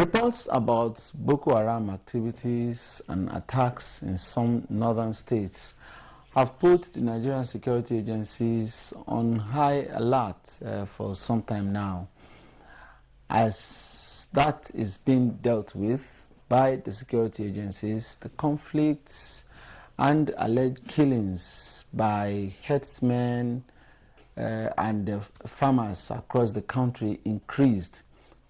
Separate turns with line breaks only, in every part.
Reports about Boko Haram activities and attacks in some northern states have put the Nigerian security agencies on high alert for some time now. As that is being dealt with by the security agencies, the conflicts and alleged killings by herdsmen and farmers across the country increased,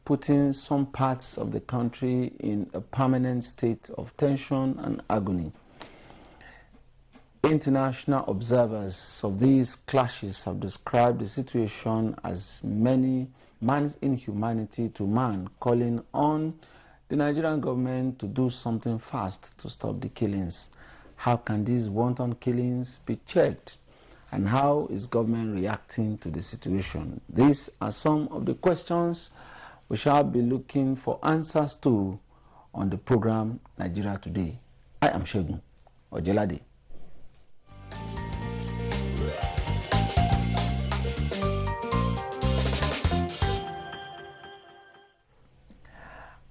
putting some parts of the country in a permanent state of tension and agony. International observers of these clashes have described the situation as man's inhumanity to man, calling on the Nigerian government to do something fast to stop the killings. How can these wanton killings be checked? And how is government reacting to the situation? These are some of the questions we shall be looking for answers to on the program Nigeria Today. I am Shegun Ojelade.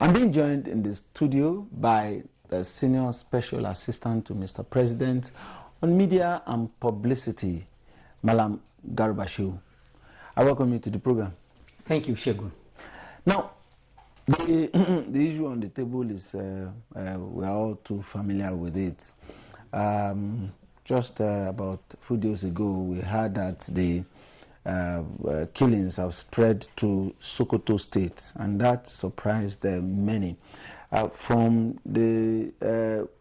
I'm being joined in the studio by the Senior Special Assistant to Mr. President on Media and Publicity, Malam Garbashew. I welcome you to the program.
Thank you, Shegun.
Now, the issue on the table is, we're all too familiar with it. Just about a few days ago, we heard that the killings have spread to Sokoto State, and that surprised many. From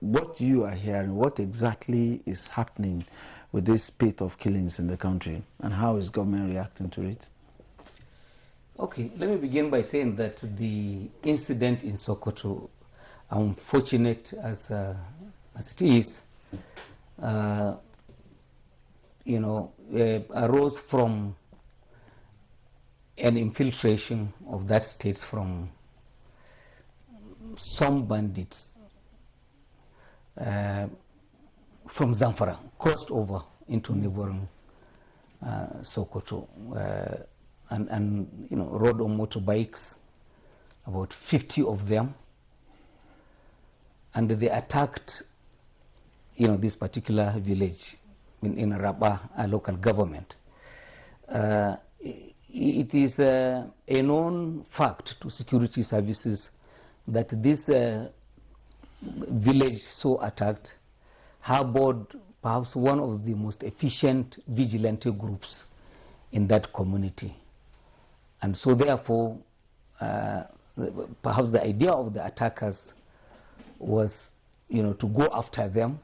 what you are hearing, what exactly is happening with this spate of killings in the country, and how is government reacting to it?
Okay, let me begin by saying that the incident in Sokoto, unfortunate as it is, arose from an infiltration of that state from some bandits from Zamfara, crossed over into neighboring Sokoto, and rode on motorbikes, about 50 of them, and they attacked this particular village in Rabah, a local government. It is a known fact to security services that this village so attacked harbored perhaps one of the most efficient vigilante groups in that community. And so therefore, perhaps the idea of the attackers was, to go after them,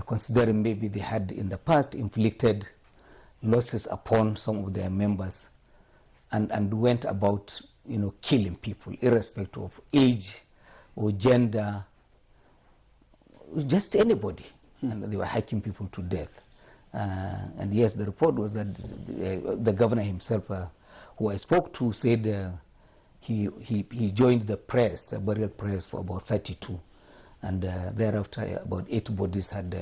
considering maybe they had in the past inflicted losses upon some of their members, and went about, killing people, irrespective of age or gender, just anybody. And they were hacking people to death. And yes, the report was that the governor himself, who I spoke to, said he joined the press, a burial press, for about 32. And thereafter, about 8 bodies had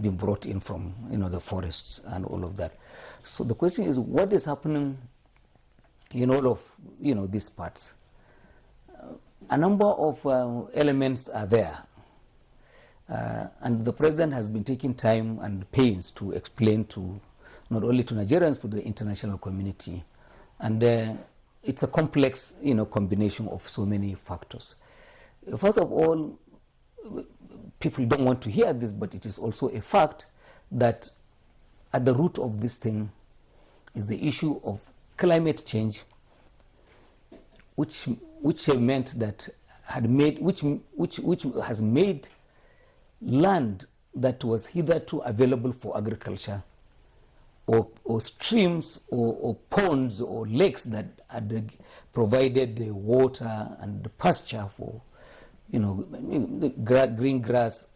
been brought in from the forests and all of that. So the question is, what is happening in all of these parts? A number of elements are there, and the president has been taking time and pains to explain to not only to Nigerians but the international community. And it's a complex combination of so many factors. First of all, people don't want to hear this, but it is also a fact that at the root of this thing is the issue of climate change, which meant that which has made land that was hitherto available for agriculture, or streams or ponds or lakes that had provided the water and the pasture for the green grass,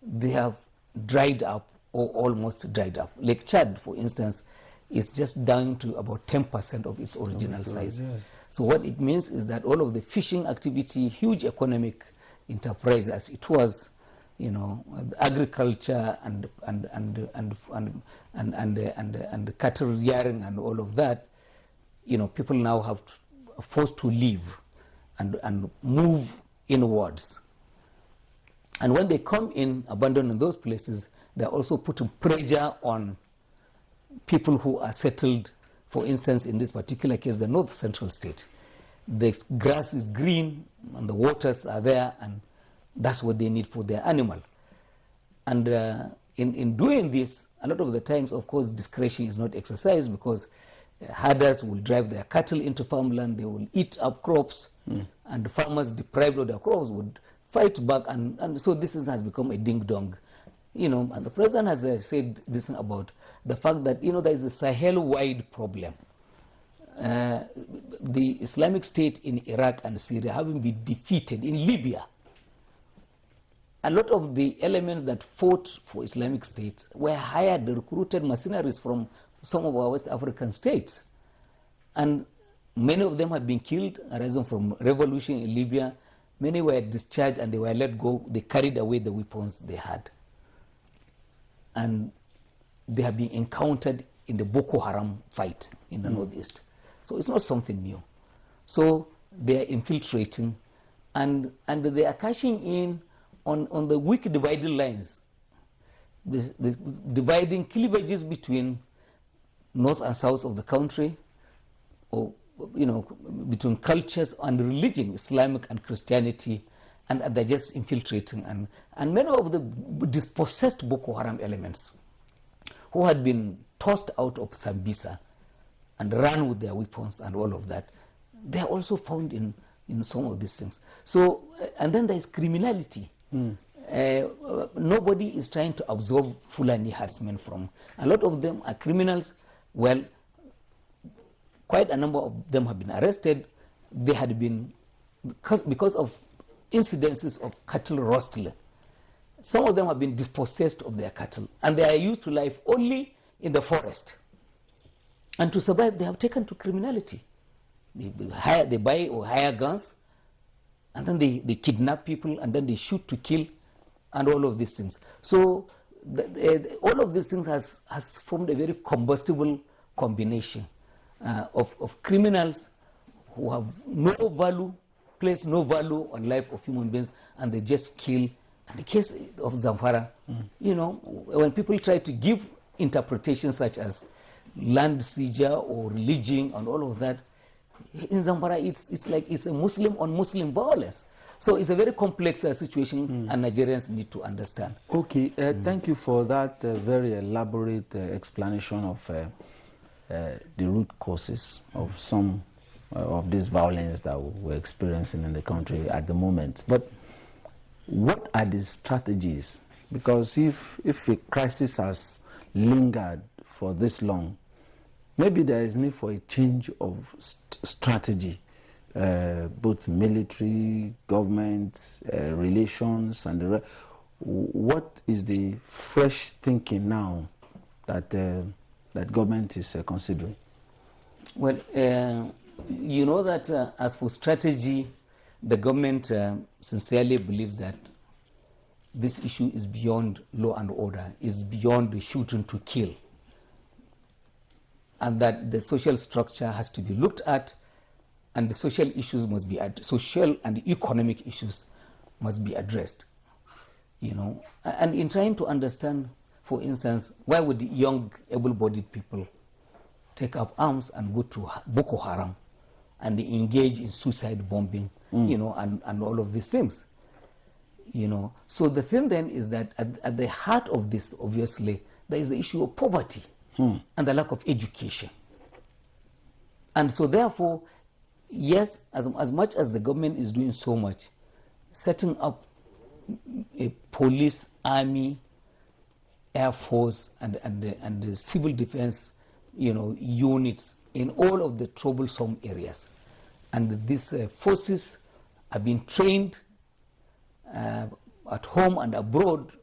they have dried up or almost dried up. Lake Chad, for instance, is just down to about 10% of its original size. Yes. So what it means is that all of the fishing activity, huge economic enterprise as it was, agriculture and cattle rearing and all of that, people now have forced to leave and move inwards. And when they come in, abandoning those places, they're also putting pressure on people who are settled. For instance, in this particular case, the North Central state. The grass is green and the waters are there, and that's what they need for their animal. And in doing this, a lot of the times, of course, discretion is not exercised, because herders will drive their cattle into farmland, they will eat up crops, and the farmers deprived of their crops would fight back, and so this has become a ding-dong. And the president has said this about the fact that, there is a Sahel-wide problem. The Islamic State in Iraq and Syria having been defeated in Libya. A lot of the elements that fought for Islamic states were hired, recruited mercenaries from some of our West African states. And many of them have been killed, arising from revolution in Libya. Many were discharged and they were let go. They carried away the weapons they had. And they have been encountered in the Boko Haram fight in the northeast. So it's not something new. So they are infiltrating, and they are cashing in on the weak dividing lines, the dividing cleavages between north and south of the country, or between cultures and religion, Islamic and Christianity, and they're just infiltrating. And many of the dispossessed Boko Haram elements who had been tossed out of Sambisa and ran with their weapons and all of that, they are also found in some of these things. So, and then there is criminality. Nobody is trying to absorb Fulani herdsmen from. A lot of them are criminals. Well, quite a number of them have been arrested. They had been, because of incidences of cattle rustling. Some of them have been dispossessed of their cattle, and they are used to life only in the forest. And to survive, they have taken to criminality. They buy or hire guns, and then they kidnap people, and then they shoot to kill, and all of these things. So all of these things has formed a very combustible combination of criminals who have no value, place no value on life of human beings, and they just kill. And the case of Zamfara, when people try to give interpretations such as land seizure or religion and all of that, in Zamfara it's like it's a Muslim on Muslim violence. So it's a very complex situation, and Nigerians need to understand.
Okay, thank you for that very elaborate explanation of the root causes of some of this violence that we're experiencing in the country at the moment. But what are the strategies? Because if a crisis has lingered for this long, maybe there is need for a change of strategy, both military, government, relations, and the rest. What is the fresh thinking now that that government is considering?
Well, you know that as for strategy, the government sincerely believes that this issue is beyond law and order, is beyond the shooting to kill, and that the social structure has to be looked at, and the social issues must be social and economic issues must be addressed. And in trying to understand, for instance, why would young able-bodied people take up arms and go to Boko Haram and engage in suicide bombing, and all of these things, So the thing then is that at the heart of this, obviously, there is the issue of poverty and the lack of education. And so therefore, yes, as much as the government is doing so much, setting up a police, army, air force, and the civil defense, units in all of the troublesome areas. And these forces have been trained at home and abroad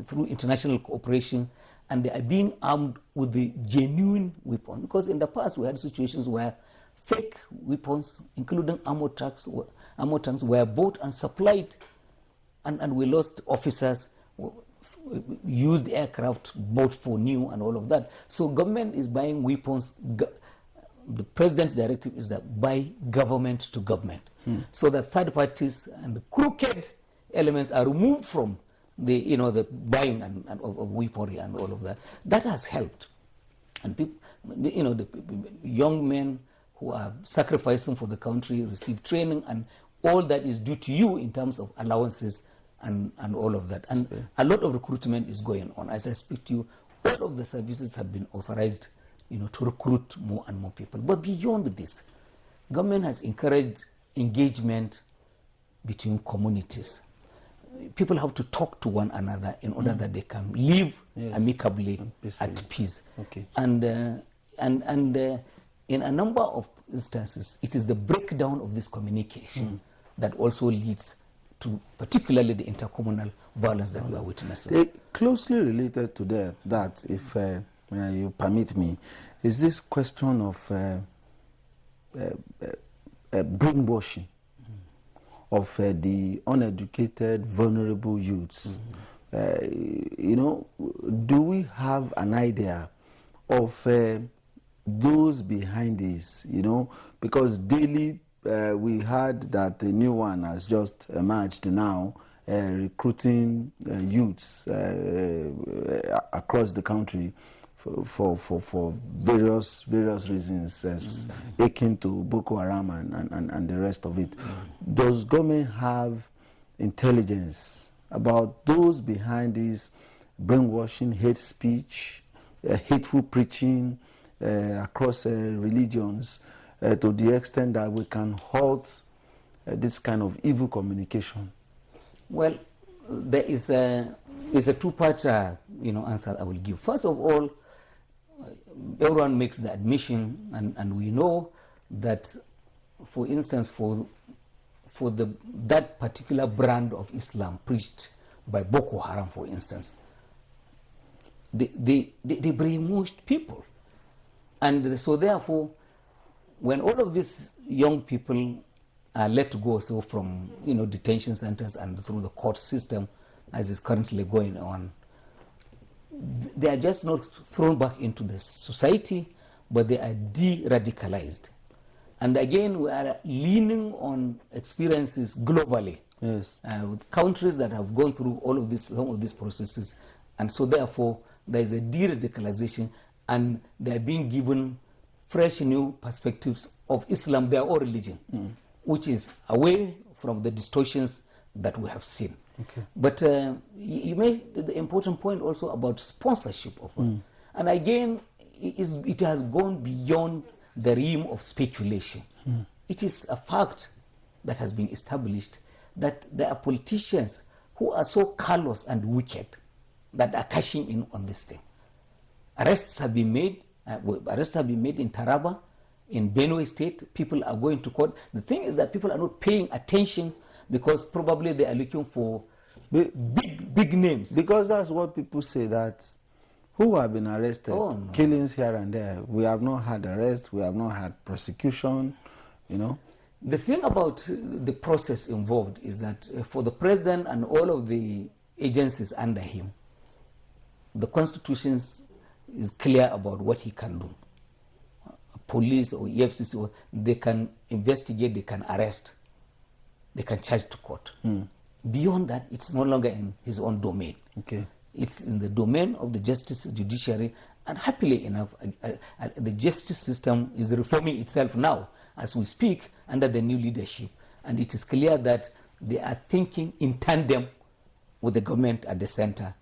through international cooperation, and they are being armed with the genuine weapon. Because in the past we had situations where fake weapons, including armor tanks, were bought and supplied, and we lost officers, used aircraft bought for new and all of that. So government is buying weapons the president's directive is that by government to government, so that third parties and the crooked elements are removed from the the buying and of weaponry and all of that. That has helped, and people, the young men who are sacrificing for the country receive training, and all that is due to you in terms of allowances and all of that. And a lot of recruitment is going on. As I speak to you, all of the services have been authorized, to recruit more and more people. But beyond this, government has encouraged engagement between communities. People have to talk to one another in order that they can live amicably at peace.
Okay.
And in a number of instances, it is the breakdown of this communication that also leads to particularly the intercommunal violence that we are witnessing.
Closely related to that, if you permit me, is this question of brainwashing of the uneducated, vulnerable youths. Do we have an idea of those behind this? Because daily we heard that a new one has just emerged now, recruiting youths across the country for various reasons, akin to Boko Haram and the rest of it. Does government have intelligence about those behind this brainwashing, hate speech, hateful preaching across religions, to the extent that we can halt this kind of evil communication?
Well, there is a two-part answer I will give. First of all, everyone makes the admission, and we know that, for instance, for that particular brand of Islam preached by Boko Haram, for instance, they brainwashed people. And so therefore, when all of these young people are let go, so from detention centers and through the court system, as is currently going on, they are just not thrown back into the society, but they are de-radicalized. And again, we are leaning on experiences globally, with countries that have gone through all of this, some of these processes, and so therefore there is a de-radicalization, and they are being given fresh new perspectives of Islam, their own religion, which is away from the distortions that we have seen.
Okay.
But you made the important point also about sponsorship of and again, it has gone beyond the realm of speculation. It is a fact that has been established that there are politicians who are so callous and wicked that are cashing in on this thing. Arrests have been made. Arrests have been made in Taraba, in Benue State. People are going to court. The thing is that people are not paying attention because probably they are looking for big names. Because
that's what people say, that who have been arrested, killings here and there. We have not had arrest, we have not had prosecution,
The thing about the process involved is that for the president and all of the agencies under him, the Constitution is clear about what he can do. Police or EFCC, they can investigate, they can arrest, they can charge to court. Beyond that, it's no longer in his own domain.
Okay.
It's in the domain of the justice judiciary, and happily enough, the justice system is reforming itself now as we speak under the new leadership, and it is clear that they are thinking in tandem with the government at the center,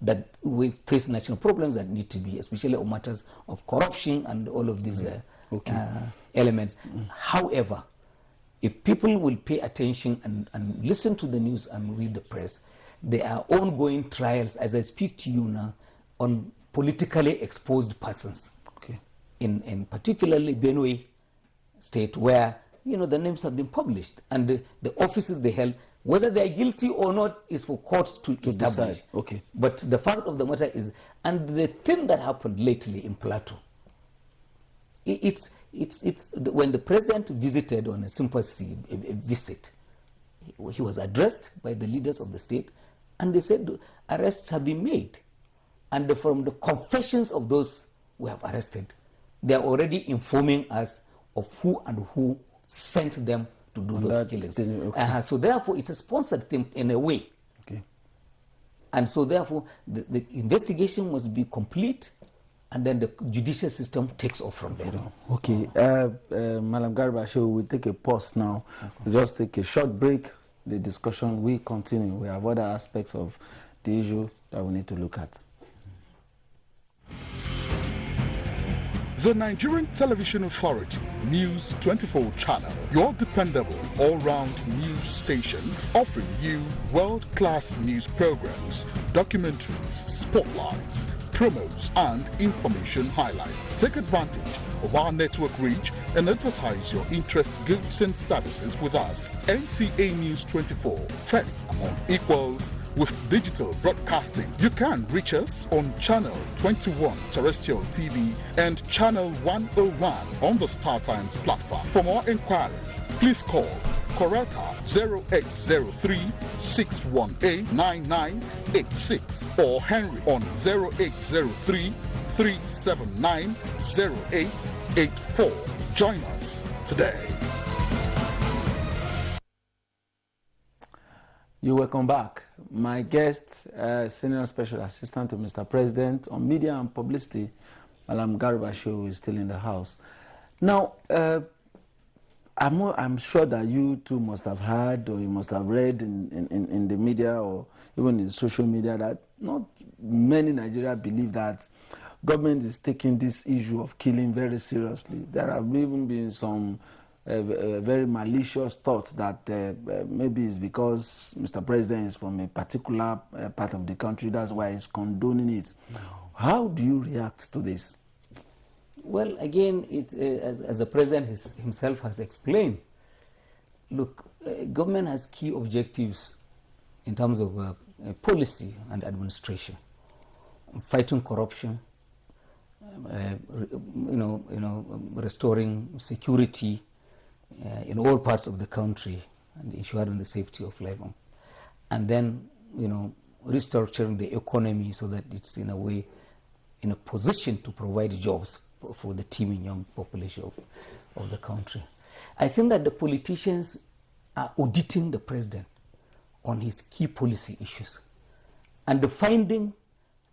that we face national problems that need to be, especially on matters of corruption and all of these elements. However, if people will pay attention and listen to the news and read the press, there are ongoing trials, as I speak to you now, on politically exposed persons.
Okay.
In particularly Benue State, where the names have been published, and the offices they held, whether they are guilty or not is for courts to establish.
Decide. Okay.
But the fact of the matter is, and the thing that happened lately in Plateau, it's when the president visited on a sympathy visit, he was addressed by the leaders of the state, and they said arrests have been made, and from the confessions of those who have arrested, they are already informing us of who and who sent them to do those killings. Okay. So therefore, it's a sponsored thing in a way.
Okay.
And so therefore, the investigation must be complete, and then the judicial system takes off from there.
Okay. Madam Garba, we'll take a pause now. Okay. We'll just take a short break. The discussion will continue. We have other aspects of the issue that we need to look at.
The Nigerian Television Authority News 24 channel, your dependable all-round news station, offering you world-class news programs, documentaries, spotlights, promos, and information highlights. Take advantage of our network reach and advertise your interest, goods and services with us. NTA News 24, first among equals with digital broadcasting. You can reach us on Channel 21 Terrestrial TV and Channel 101 on the StarTimes platform. For more inquiries, please call Coretta 0803 618 9986 or Henry on 0803 379 0884. Join us today.
You're welcome back. My guest, Senior Special Assistant to Mr. President on Media and Publicity, Madam Garba Shehu, is still in the house. Now, I'm sure that you too must have heard, or you must have read in the media or even in social media, that not many Nigerians believe that government is taking this issue of killing very seriously. There have even been some very malicious thoughts that maybe it's because Mr. President is from a particular part of the country, that's why he's condoning it. How do you react to this?
Well, again, as the President himself has explained, look, government has key objectives in terms of policy and administration, fighting corruption, restoring security in all parts of the country and ensuring the safety of life, and then restructuring the economy so that it's in a way in a position to provide jobs for the teeming young population of the country. I think that the politicians are auditing the president on his key policy issues and finding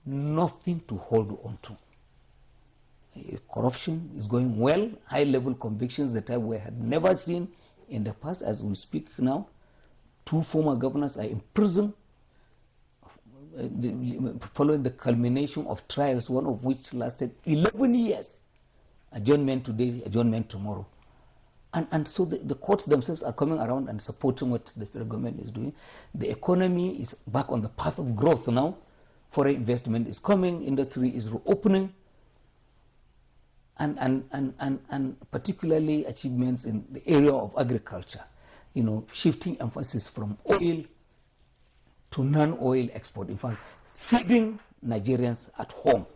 nothing to hold on to. Corruption is going well, high-level convictions that we had never seen in the past. As we speak now, 2 former governors are in prison following the culmination of trials, one of which lasted 11 years. Adjournment today, adjournment tomorrow. And so the courts themselves are coming around and supporting what the federal government is doing. The economy is back on the path of growth now. Foreign investment is coming, industry is reopening. And particularly achievements in the area of agriculture, shifting emphasis from oil to non-oil export. In fact, feeding Nigerians at home,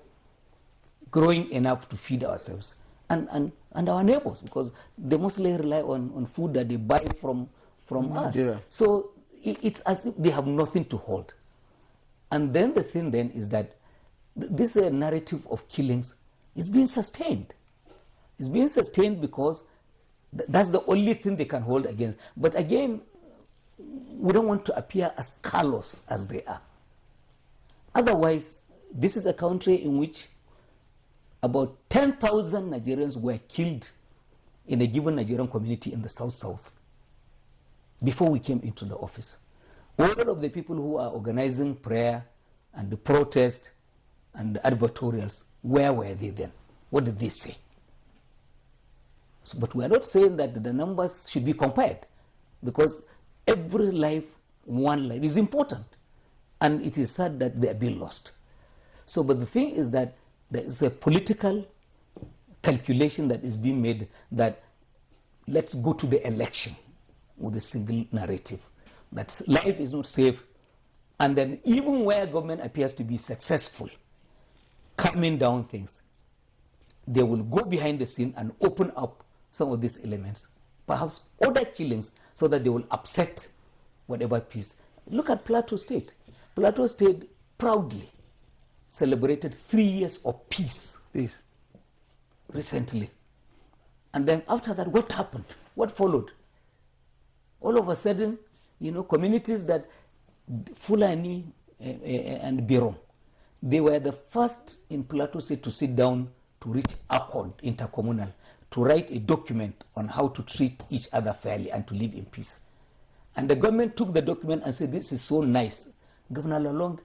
growing enough to feed ourselves and our neighbors, because they mostly rely on food that they buy from us. So it's as if they have nothing to hold. And then the thing then is that this narrative of killings is being sustained. It's being sustained because that's the only thing they can hold against. But again, we don't want to appear as callous as they are. Otherwise, this is a country in which about 10,000 Nigerians were killed in a given Nigerian community in the South before we came into the office. All of the people who are organizing prayer and the protest and the advertorials, where were they then? What did they say? So, but we are not saying that the numbers should be compared, because every life, one life, is important. And it is sad that they are being lost. So, but the thing is that there is a political calculation that is being made that let's go to the election with a single narrative, that life is not safe. And then even where government appears to be successful, calming down things, they will go behind the scene and open up some of these elements, perhaps other killings, so that they will upset whatever peace. Look at Plateau State. Plateau State proudly celebrated 3 years of peace. recently. And then after that, what happened? What followed? All of a sudden, communities that Fulani and Birom, they were the first in Plateau State to sit down to reach accord intercommunal, to write a document on how to treat each other fairly and to live in peace. And the government took the document and said, this is so nice. Governor Lalong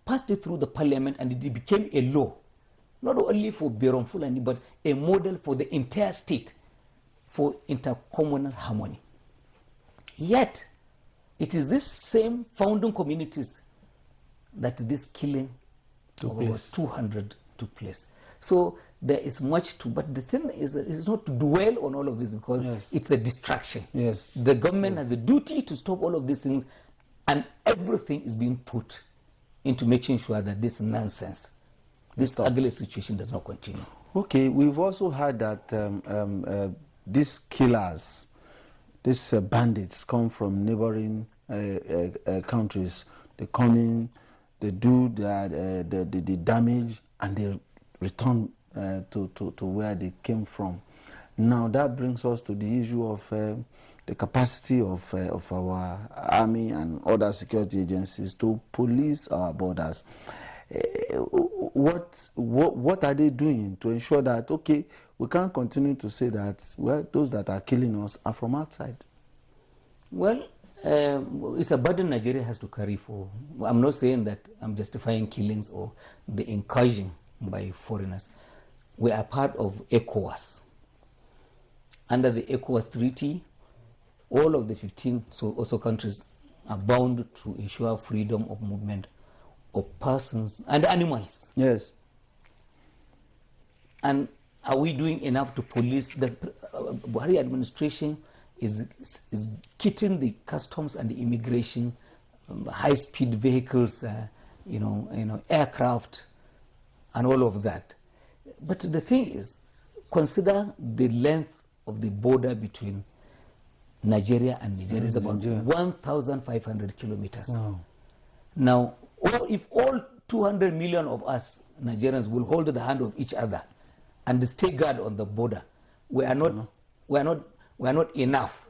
passed it through the parliament and it became a law, not only for Birom Fulani, but a model for the entire state for intercommunal harmony. Yet, it is this same founding communities that this killing of about 200 took place. So there is much to, but the thing is, it's not to dwell on all of this because it's a distraction.
Yes.
The government has a duty to stop all of these things, and everything is being put into making sure that this nonsense, this ugly situation does not continue.
Okay, we've also heard that these killers, these bandits come from neighboring countries. They come in, they do the damage, and they return to where they came from. Now that brings us to the issue of the capacity of our army and other security agencies to police our borders. What are they doing to ensure that, okay, we can't continue to say that, well, those that are killing us are from outside?
Well, it's a burden Nigeria has to carry for. I'm not saying that I'm justifying killings or the incursion by foreigners. We are part of ECOWAS. Under the ECOWAS treaty, all of the 15 also countries are bound to ensure freedom of movement of persons and animals.
Yes.
And are we doing enough to police? The Buhari administration is kitting the customs and the immigration, high-speed vehicles, aircraft, and all of that. But the thing is, consider the length of the border between Nigeria and Nigeria is about 1,500 kilometers.
Wow.
Now, if all 200 million of us Nigerians will hold the hand of each other and stay guard on the border, we are not enough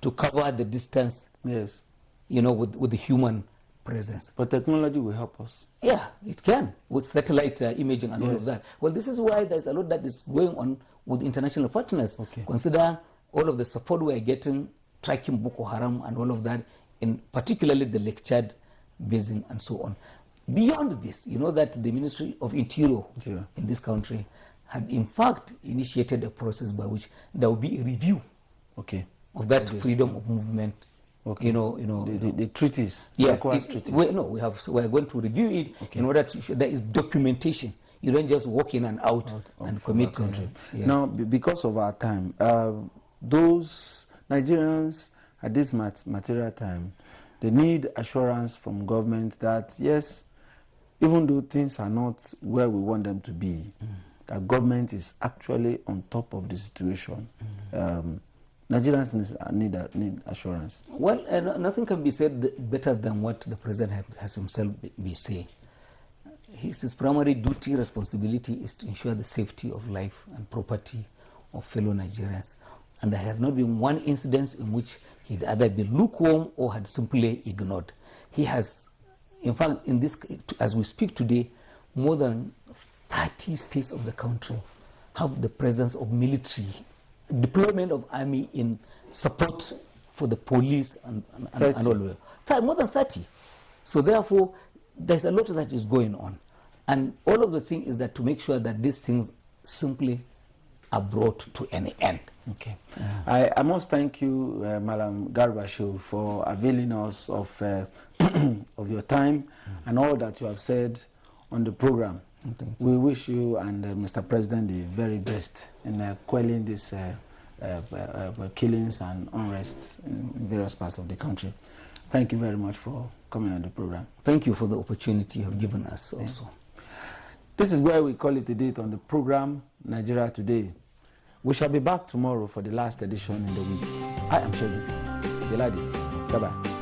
to cover the distance.
Yes.
With the human presence.
But technology will help us.
Yeah, it can, with satellite imaging and all of that. Well, this is why there's a lot that is going on with international partners.
Okay.
Consider all of the support we are getting, tracking Boko Haram and all of that, in particularly the Lake Chad basin and so on. Beyond this, you know that the Ministry of Interior in this country had in fact initiated a process by which there will be a review of that freedom of movement.
Okay. The treaties.
Yes. We are going to review it in order to show there is documentation. You don't just walk in and out and commit.
Now, because of our time, those Nigerians at this material time, they need assurance from government that yes, even though things are not where we want them to be, that government is actually on top of the situation. Nigerians need assurance.
Well, nothing can be said better than what the president has himself been saying. His primary duty, responsibility is to ensure the safety of life and property of fellow Nigerians. And there has not been one incident in which he'd either been lukewarm or had simply ignored. He has, in fact, in this, as we speak today, more than 30 states of the country have the presence of military, deployment of army in support for the police and all of that. More than 30. So therefore, there's a lot that is going on. And all of the thing is that to make sure that these things simply are brought to an end.
Okay. I must thank you, Madam Garbashew, for availing us of of your time and all that you have said on the program. We wish you and Mr. President the very best in quelling these killings and unrests in various parts of the country. Thank you very much for coming on the program.
Thank you for the opportunity you have given us also.
This is where we call it a date on the program, Nigeria Today. We shall be back tomorrow for the last edition in the week. I am Shegun Jeladi. Bye-bye.